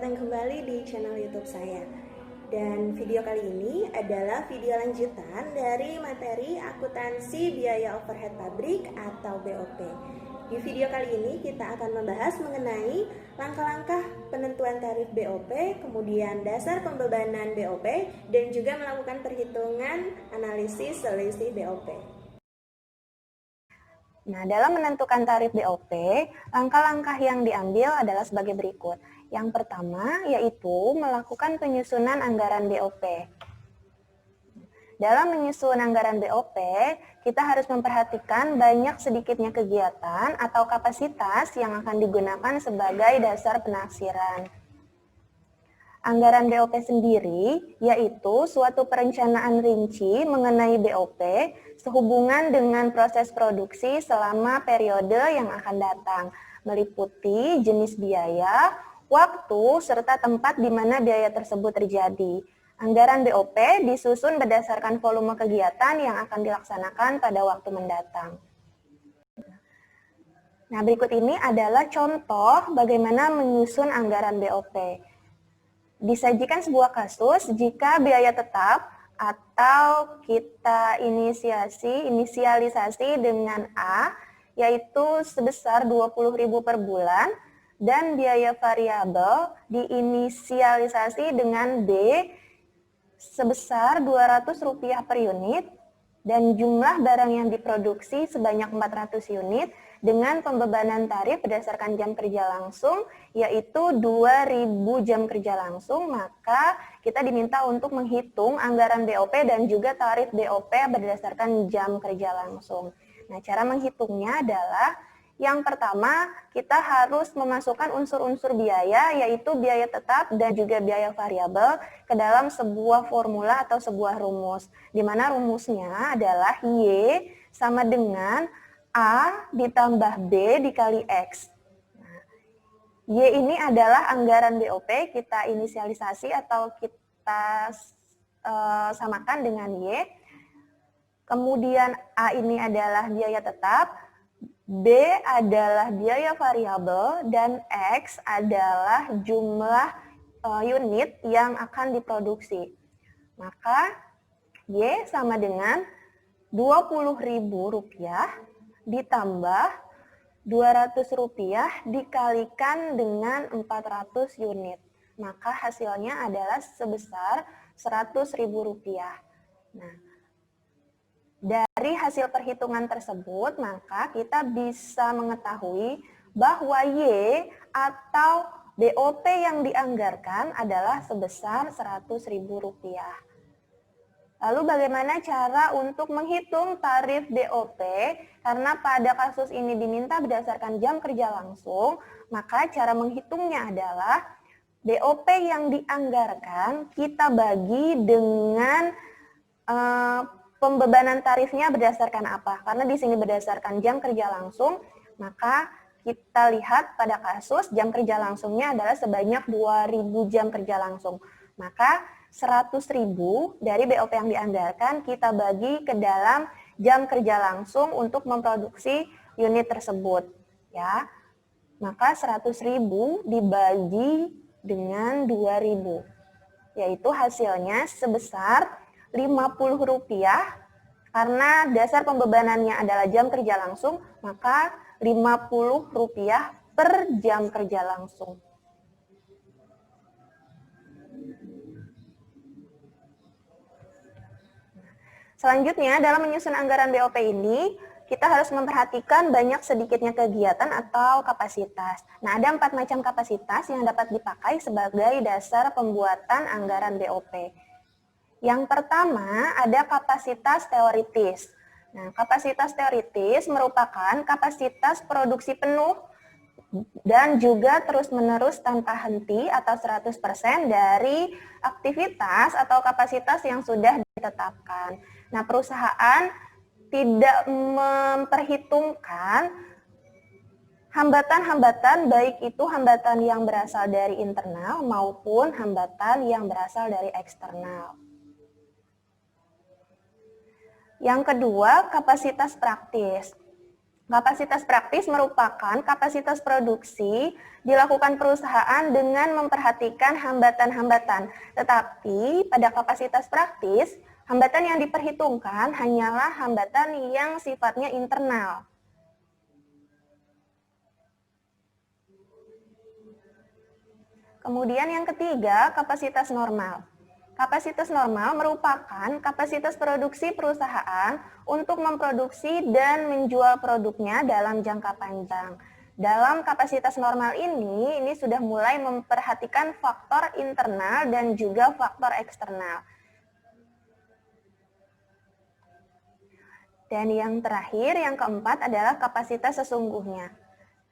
datang kembali di channel YouTube saya. Dan video kali ini adalah video lanjutan dari materi akuntansi biaya overhead pabrik atau BOP. Di video kali ini kita akan membahas mengenai langkah-langkah penentuan tarif BOP, kemudian dasar pembebanan BOP, dan juga melakukan perhitungan analisis selisih BOP. Nah, dalam menentukan tarif BOP, langkah-langkah yang diambil adalah sebagai berikut. Yang pertama, yaitu melakukan penyusunan anggaran BOP. Dalam menyusun anggaran BOP, kita harus memperhatikan banyak sedikitnya kegiatan atau kapasitas yang akan digunakan sebagai dasar penaksiran. Anggaran BOP sendiri yaitu suatu perencanaan rinci mengenai BOP sehubungan dengan proses produksi selama periode yang akan datang, meliputi jenis biaya, waktu, serta tempat di mana biaya tersebut terjadi. Anggaran BOP disusun berdasarkan volume kegiatan yang akan dilaksanakan pada waktu mendatang. Nah, berikut ini adalah contoh bagaimana menyusun anggaran BOP. Disajikan sebuah kasus jika biaya tetap atau kita inisialisasi dengan A, yaitu sebesar 20.000 per bulan, dan biaya variabel diinisialisasi dengan B sebesar Rp200 per unit, dan jumlah barang yang diproduksi sebanyak 400 unit dengan pembebanan tarif berdasarkan jam kerja langsung, yaitu 2.000 jam kerja langsung, maka kita diminta untuk menghitung anggaran BOP dan juga tarif BOP berdasarkan jam kerja langsung. Nah, cara menghitungnya adalah yang pertama, kita harus memasukkan unsur-unsur biaya, yaitu biaya tetap dan juga biaya variabel ke dalam sebuah formula atau sebuah rumus, di mana rumusnya adalah Y sama dengan A ditambah B dikali X. Nah, Y ini adalah anggaran BOP, kita inisialisasi atau kita samakan dengan Y. Kemudian A ini adalah biaya tetap, B adalah biaya variabel, dan X adalah jumlah unit yang akan diproduksi. Maka Y sama dengan Rp20.000 ditambah Rp200 dikalikan dengan 400 unit. Maka hasilnya adalah sebesar Rp100.000. Nah, dari hasil perhitungan tersebut, maka kita bisa mengetahui bahwa Y atau BOP yang dianggarkan adalah sebesar Rp100.000. Lalu bagaimana cara untuk menghitung tarif BOP? Karena pada kasus ini diminta berdasarkan jam kerja langsung, maka cara menghitungnya adalah BOP yang dianggarkan kita bagi dengan pembebanan tarifnya berdasarkan apa? Karena di sini berdasarkan jam kerja langsung, maka kita lihat pada kasus jam kerja langsungnya adalah sebanyak 2.000 jam kerja langsung. Maka 100.000 dari BOP yang dianggarkan kita bagi ke dalam jam kerja langsung untuk memproduksi unit tersebut, ya. Maka 100.000 dibagi dengan 2.000, yaitu hasilnya sebesar Rp50. Karena dasar pembebanannya adalah jam kerja langsung, maka Rp50 per jam kerja langsung. Selanjutnya, dalam menyusun anggaran BOP ini, kita harus memperhatikan banyak sedikitnya kegiatan atau kapasitas. Nah, ada 4 macam kapasitas yang dapat dipakai sebagai dasar pembuatan anggaran BOP. Yang pertama, ada kapasitas teoritis. Nah, kapasitas teoritis merupakan kapasitas produksi penuh dan juga terus-menerus tanpa henti atau 100% dari aktivitas atau kapasitas yang sudah ditetapkan. Nah, perusahaan tidak memperhitungkan hambatan-hambatan, baik itu hambatan yang berasal dari internal maupun hambatan yang berasal dari eksternal. Yang kedua, kapasitas praktis. Kapasitas praktis merupakan kapasitas produksi dilakukan perusahaan dengan memperhatikan hambatan-hambatan. Tetapi pada kapasitas praktis, hambatan yang diperhitungkan hanyalah hambatan yang sifatnya internal. Kemudian yang ketiga, kapasitas normal. Kapasitas normal merupakan kapasitas produksi perusahaan untuk memproduksi dan menjual produknya dalam jangka panjang. Dalam kapasitas normal ini sudah mulai memperhatikan faktor internal dan juga faktor eksternal. Dan yang terakhir, yang keempat adalah kapasitas sesungguhnya.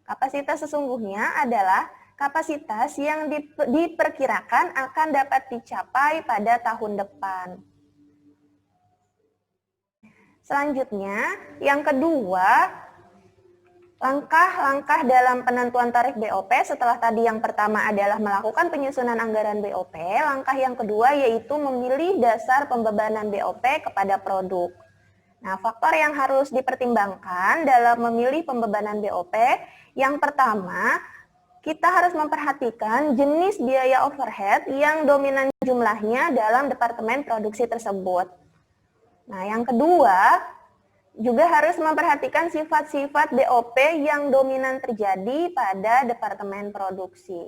Kapasitas sesungguhnya adalah kapasitas yang diperkirakan akan dapat dicapai pada tahun depan. Selanjutnya, yang kedua, langkah-langkah dalam penentuan tarif BOP. Setelah tadi yang pertama adalah melakukan penyusunan anggaran BOP, langkah yang kedua yaitu memilih dasar pembebanan BOP kepada produk. Nah, faktor yang harus dipertimbangkan dalam memilih pembebanan BOP, yang pertama, kita harus memperhatikan jenis biaya overhead yang dominan jumlahnya dalam departemen produksi tersebut. Nah, yang kedua, juga harus memperhatikan sifat-sifat BOP yang dominan terjadi pada departemen produksi.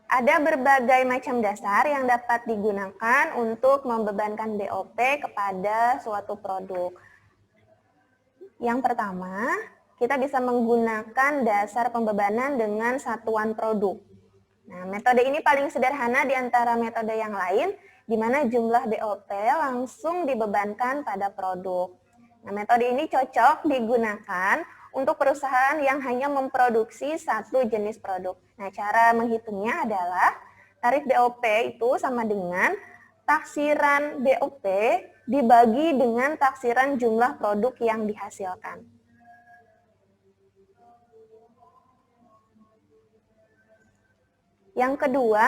Ada berbagai macam dasar yang dapat digunakan untuk membebankan BOP kepada suatu produk. Yang pertama, kita bisa menggunakan dasar pembebanan dengan satuan produk. Nah, metode ini paling sederhana di antara metode yang lain, di mana jumlah BOP langsung dibebankan pada produk. Nah, metode ini cocok digunakan untuk perusahaan yang hanya memproduksi satu jenis produk. Nah, cara menghitungnya adalah tarif BOP itu sama dengan taksiran BOP dibagi dengan taksiran jumlah produk yang dihasilkan. Yang kedua,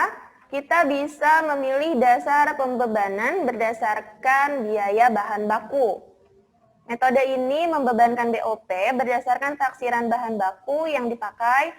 kita bisa memilih dasar pembebanan berdasarkan biaya bahan baku. Metode ini membebankan BOP berdasarkan taksiran bahan baku yang dipakai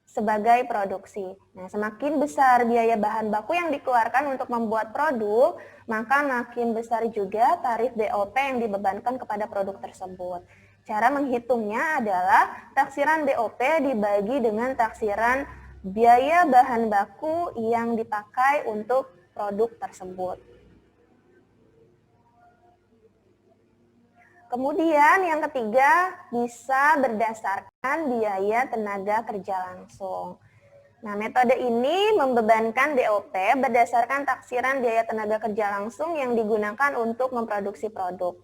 sebagai produksi. Nah, semakin besar biaya bahan baku yang dikeluarkan untuk membuat produk, maka makin besar juga tarif BOP yang dibebankan kepada produk tersebut. Cara menghitungnya adalah taksiran BOP dibagi dengan taksiran biaya bahan baku yang dipakai untuk produk tersebut. Kemudian yang ketiga bisa berdasarkan biaya tenaga kerja langsung. Nah, metode ini membebankan BOP berdasarkan taksiran biaya tenaga kerja langsung yang digunakan untuk memproduksi produk.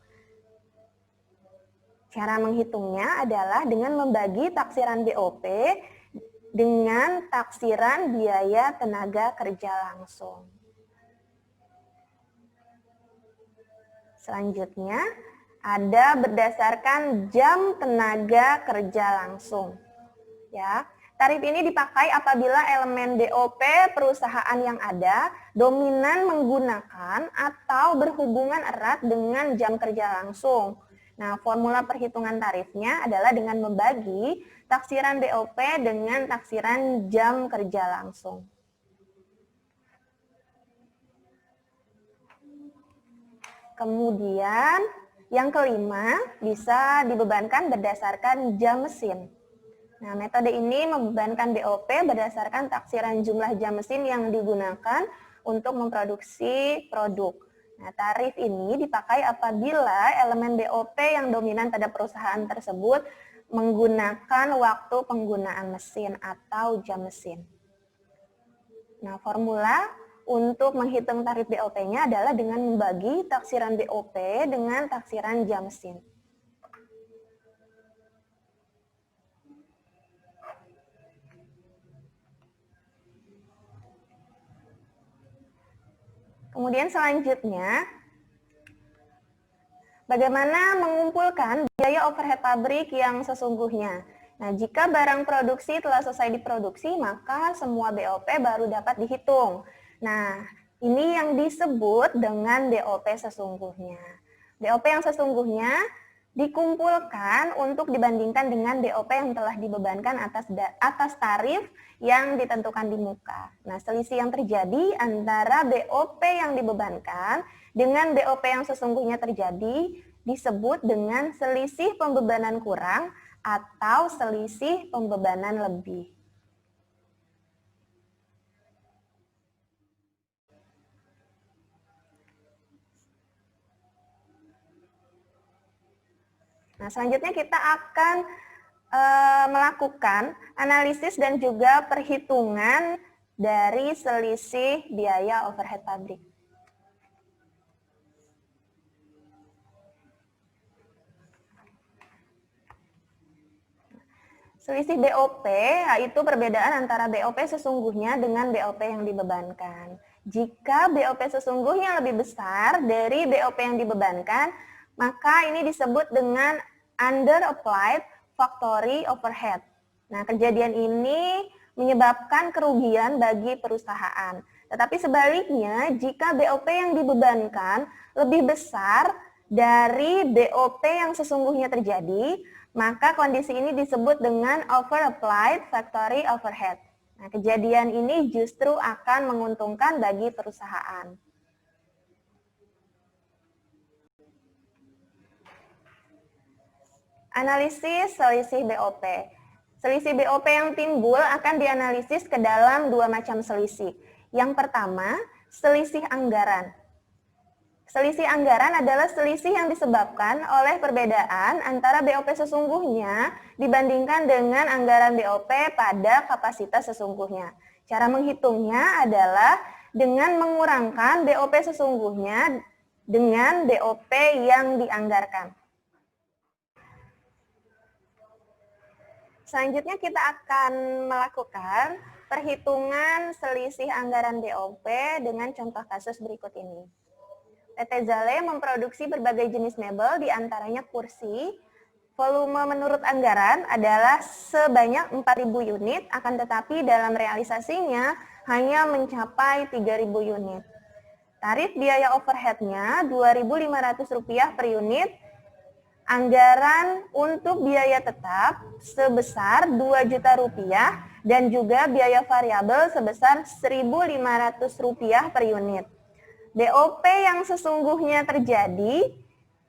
Cara menghitungnya adalah dengan membagi taksiran BOP dengan taksiran biaya tenaga kerja langsung. Selanjutnya, ada berdasarkan jam tenaga kerja langsung. Ya, tarif ini dipakai apabila elemen BOP perusahaan yang ada dominan menggunakan atau berhubungan erat dengan jam kerja langsung. Nah, formula perhitungan tarifnya adalah dengan membagi taksiran BOP dengan taksiran jam kerja langsung. Kemudian, yang kelima, bisa dibebankan berdasarkan jam mesin. Nah, metode ini membebankan BOP berdasarkan taksiran jumlah jam mesin yang digunakan untuk memproduksi produk. Nah, tarif ini dipakai apabila elemen BOP yang dominan pada perusahaan tersebut menggunakan waktu penggunaan mesin atau jam mesin. Nah, formula untuk menghitung tarif BOP-nya adalah dengan membagi taksiran BOP dengan taksiran jam mesin. Kemudian selanjutnya, bagaimana mengumpulkan biaya overhead pabrik yang sesungguhnya? Nah, jika barang produksi telah selesai diproduksi, maka semua BOP baru dapat dihitung. Nah, ini yang disebut dengan BOP sesungguhnya. BOP yang sesungguhnya dikumpulkan untuk dibandingkan dengan BOP yang telah dibebankan atas tarif yang ditentukan di muka. Nah, selisih yang terjadi antara BOP yang dibebankan dengan BOP yang sesungguhnya terjadi disebut dengan selisih pembebanan kurang atau selisih pembebanan lebih. Nah, selanjutnya kita akan melakukan analisis dan juga perhitungan dari selisih biaya overhead pabrik. Selisih BOP yaitu perbedaan antara BOP sesungguhnya dengan BOP yang dibebankan. Jika BOP sesungguhnya lebih besar dari BOP yang dibebankan, maka ini disebut dengan under applied factory overhead. Nah, kejadian ini menyebabkan kerugian bagi perusahaan. Tetapi sebaliknya, jika BOP yang dibebankan lebih besar dari BOP yang sesungguhnya terjadi, maka kondisi ini disebut dengan over applied factory overhead. Nah, kejadian ini justru akan menguntungkan bagi perusahaan. Analisis selisih BOP. Selisih BOP yang timbul akan dianalisis ke dalam dua macam selisih. Yang pertama, selisih anggaran. Selisih anggaran adalah selisih yang disebabkan oleh perbedaan antara BOP sesungguhnya dibandingkan dengan anggaran BOP pada kapasitas sesungguhnya. Cara menghitungnya adalah dengan mengurangkan BOP sesungguhnya dengan BOP yang dianggarkan. Selanjutnya kita akan melakukan perhitungan selisih anggaran BOP dengan contoh kasus berikut ini. PT Zale memproduksi berbagai jenis mebel, diantaranya kursi. Volume menurut anggaran adalah sebanyak 4.000 unit, akan tetapi dalam realisasinya hanya mencapai 3.000 unit. Tarif biaya overhead-nya Rp2.500 per unit. Anggaran untuk biaya tetap sebesar Rp2 juta dan juga biaya variabel sebesar Rp1.500 per unit. BOP yang sesungguhnya terjadi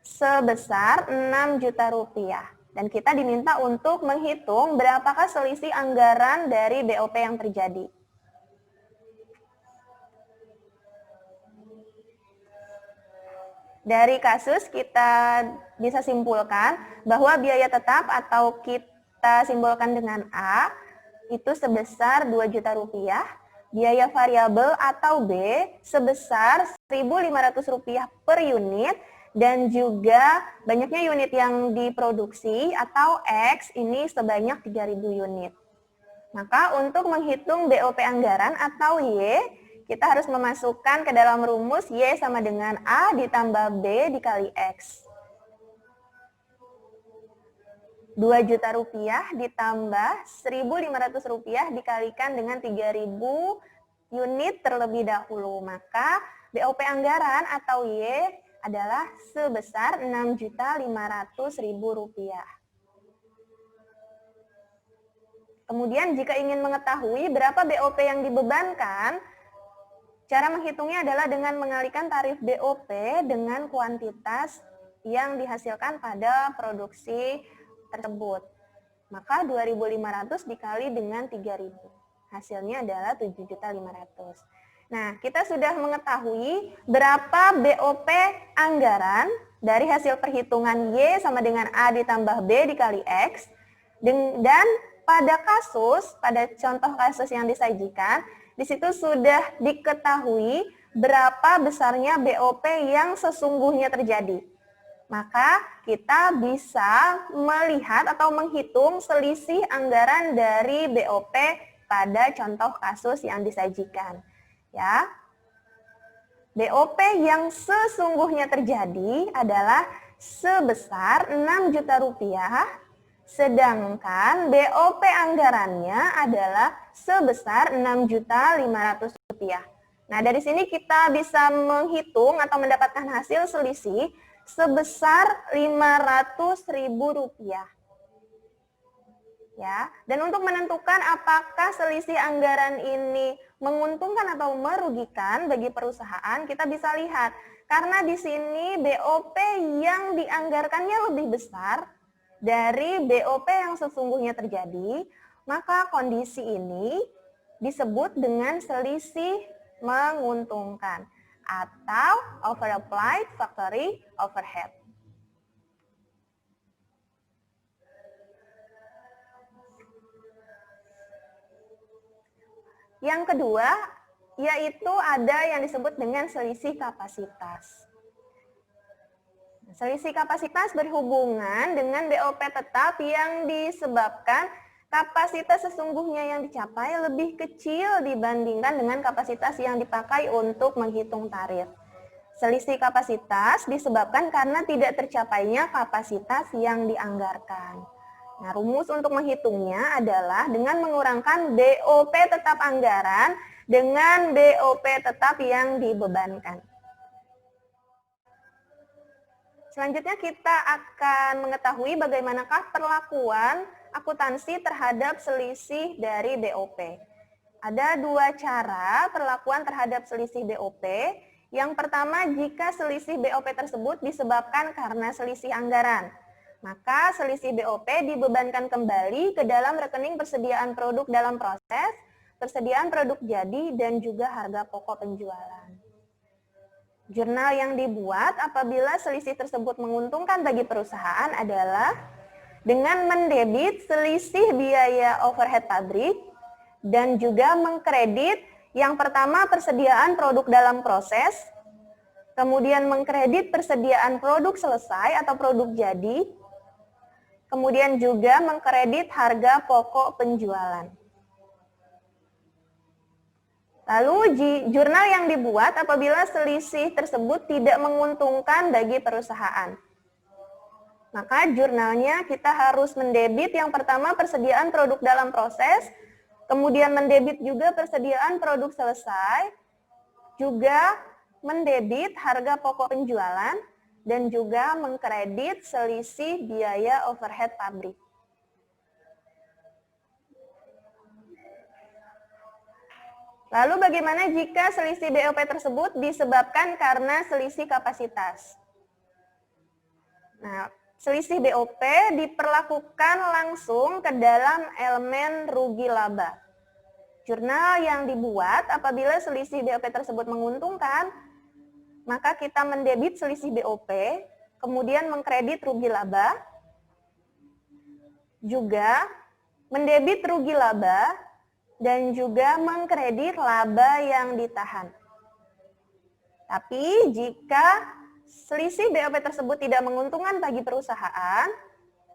sebesar Rp6 juta dan kita diminta untuk menghitung berapakah selisih anggaran dari BOP yang terjadi. Dari kasus kita bisa simpulkan bahwa biaya tetap atau kita simbolkan dengan A itu sebesar Rp2 juta, biaya variabel atau B sebesar Rp1.500 per unit, dan juga banyaknya unit yang diproduksi atau X ini sebanyak 3.000 unit. Maka untuk menghitung BOP anggaran atau Y, kita harus memasukkan ke dalam rumus Y sama dengan A ditambah B dikali X. Rp2 juta ditambah Rp1.500 dikalikan dengan 3.000 unit terlebih dahulu. Maka BOP anggaran atau Y adalah sebesar Rp6.500.000. Kemudian jika ingin mengetahui berapa BOP yang dibebankan, cara menghitungnya adalah dengan mengalikan tarif BOP dengan kuantitas yang dihasilkan pada produksi tersebut. Maka 2.500 dikali dengan 3.000. Hasilnya adalah 7.500. Nah, kita sudah mengetahui berapa BOP anggaran dari hasil perhitungan Y sama dengan A ditambah B dikali X. Dan pada contoh kasus yang disajikan, di situ sudah diketahui berapa besarnya BOP yang sesungguhnya terjadi. Maka kita bisa melihat atau menghitung selisih anggaran dari BOP pada contoh kasus yang disajikan. Ya, BOP yang sesungguhnya terjadi adalah sebesar Rp6 juta, sedangkan BOP anggarannya adalah sebesar Rp6.500.000. Nah, dari sini kita bisa menghitung atau mendapatkan hasil selisih sebesar Rp500.000. Ya, dan untuk menentukan apakah selisih anggaran ini menguntungkan atau merugikan bagi perusahaan, kita bisa lihat karena di sini BOP yang dianggarkannya lebih besar dari BOP yang sesungguhnya terjadi, maka kondisi ini disebut dengan selisih menguntungkan atau over-applied factory overhead. Yang kedua, yaitu ada yang disebut dengan selisih kapasitas. Selisih kapasitas berhubungan dengan BOP tetap yang disebabkan kapasitas sesungguhnya yang dicapai lebih kecil dibandingkan dengan kapasitas yang dipakai untuk menghitung tarif. Selisih kapasitas disebabkan karena tidak tercapainya kapasitas yang dianggarkan. Nah, rumus untuk menghitungnya adalah dengan mengurangkan BOP tetap anggaran dengan BOP tetap yang dibebankan. Selanjutnya kita akan mengetahui bagaimanakah perlakuan akuntansi terhadap selisih dari BOP. Ada dua cara perlakuan terhadap selisih BOP. Yang pertama, jika selisih BOP tersebut disebabkan karena selisih anggaran, maka selisih BOP dibebankan kembali ke dalam rekening persediaan produk dalam proses, persediaan produk jadi, dan juga harga pokok penjualan. Jurnal yang dibuat apabila selisih tersebut menguntungkan bagi perusahaan adalah dengan mendebit selisih biaya overhead pabrik dan juga mengkredit yang pertama persediaan produk dalam proses, kemudian mengkredit persediaan produk selesai atau produk jadi, kemudian juga mengkredit harga pokok penjualan. Lalu jurnal yang dibuat apabila selisih tersebut tidak menguntungkan bagi perusahaan. Maka jurnalnya kita harus mendebit yang pertama persediaan produk dalam proses, kemudian mendebit juga persediaan produk selesai, juga mendebit harga pokok penjualan, dan juga mengkredit selisih biaya overhead pabrik. Lalu bagaimana jika selisih BOP tersebut disebabkan karena selisih kapasitas? Nah, selisih BOP diperlakukan langsung ke dalam elemen rugi laba. Jurnal yang dibuat apabila selisih BOP tersebut menguntungkan, maka kita mendebit selisih BOP, kemudian mengkredit rugi laba, juga mendebit rugi laba, dan juga mengkredit laba yang ditahan. Tapi jika selisih BOP tersebut tidak menguntungkan bagi perusahaan,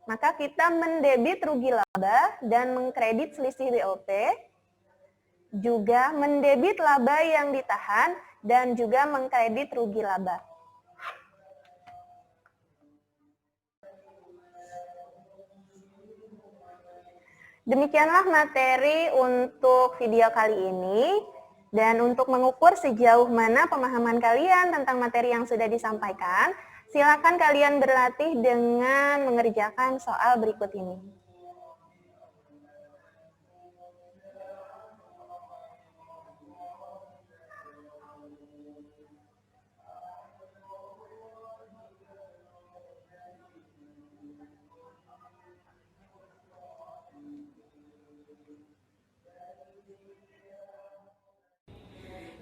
maka kita mendebit rugi laba dan mengkredit selisih BOP, juga mendebit laba yang ditahan dan juga mengkredit rugi laba. Demikianlah materi untuk video kali ini, dan untuk mengukur sejauh mana pemahaman kalian tentang materi yang sudah disampaikan, silakan kalian berlatih dengan mengerjakan soal berikut ini.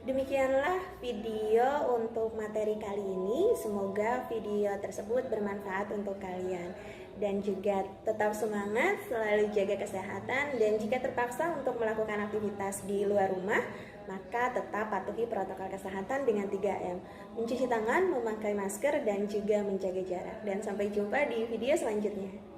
Demikianlah video untuk materi kali ini. Semoga video tersebut bermanfaat untuk kalian. Dan juga tetap semangat, selalu jaga kesehatan, dan jika terpaksa untuk melakukan aktivitas di luar rumah, maka tetap patuhi protokol kesehatan dengan 3M. Mencuci tangan, memakai masker, dan juga menjaga jarak. Dan sampai jumpa di video selanjutnya.